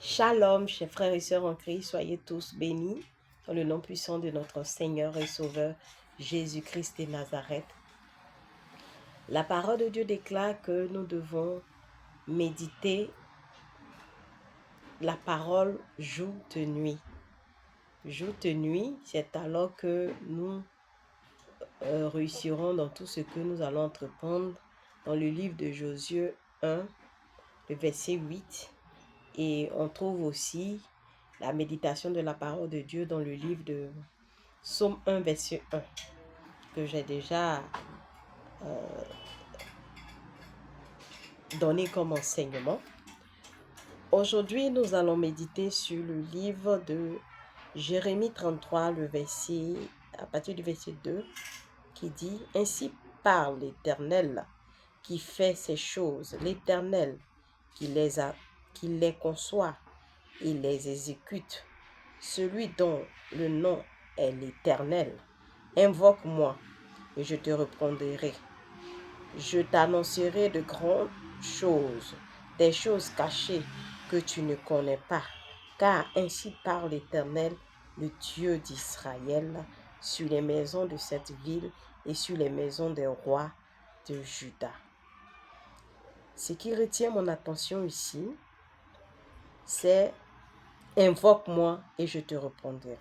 Shalom, chers frères et sœurs en Christ, soyez tous bénis dans le nom puissant de notre Seigneur et Sauveur Jésus-Christ de Nazareth. La parole de Dieu déclare que nous devons méditer la parole jour et nuit. Jour et nuit, c'est alors que nous réussirons dans tout ce que nous allons entreprendre dans le livre de Josué 1, le verset 8. Et on trouve aussi la méditation de la parole de Dieu dans le livre de Psaume 1, verset 1, que j'ai déjà donné comme enseignement. Aujourd'hui, nous allons méditer sur le livre de Jérémie 33, à partir du verset 2, qui dit « Ainsi parle l'Éternel qui fait ces choses, l'Éternel qui les conçoit et les exécute, celui dont le nom est l'Éternel. Invoque-moi et je te répondrai. Je t'annoncerai de grandes choses, des choses cachées que tu ne connais pas. Car ainsi parle l'Éternel, le Dieu d'Israël, sur les maisons de cette ville et sur les maisons des rois de Juda. » Ce qui retient mon attention ici, c'est « Invoque-moi et je te répondrai.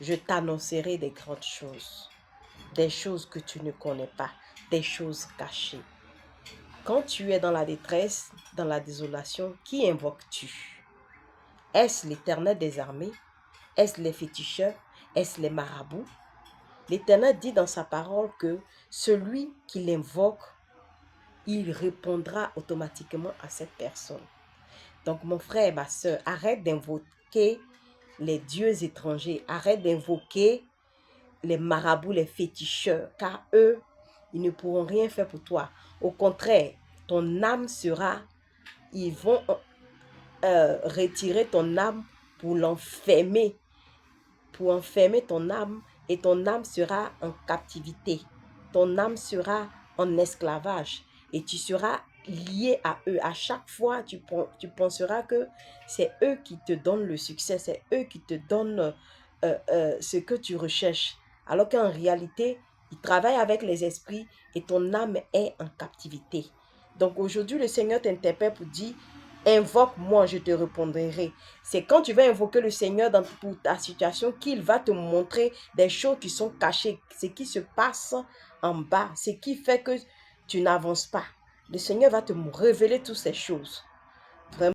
Je t'annoncerai des grandes choses, des choses que tu ne connais pas, des choses cachées. » Quand tu es dans la détresse, dans la désolation, qui invoques-tu? Est-ce l'Éternel des armées? Est-ce les féticheurs? Est-ce les marabouts? L'Éternel dit dans sa parole que celui qui l'invoque, il répondra automatiquement à cette personne. Donc mon frère et ma soeur, arrête d'invoquer les dieux étrangers, arrête d'invoquer les marabouts, les féticheurs, car eux, ils ne pourront rien faire pour toi. Au contraire, ton âme sera, ils vont retirer ton âme pour l'enfermer, pour enfermer ton âme, et ton âme sera en captivité. Ton âme sera en esclavage et tu seras lié à eux. À chaque fois, tu penseras que c'est eux qui te donnent le succès, c'est eux qui te donnent ce que tu recherches. Alors qu'en réalité, ils travaillent avec les esprits et ton âme est en captivité. Donc aujourd'hui, le Seigneur t'interpelle pour dire, invoque-moi, je te répondrai. C'est quand tu vas invoquer le Seigneur pour ta situation qu'il va te montrer des choses qui sont cachées, ce qui se passe en bas, ce qui fait que tu n'avances pas. Le Seigneur va te révéler toutes ces choses.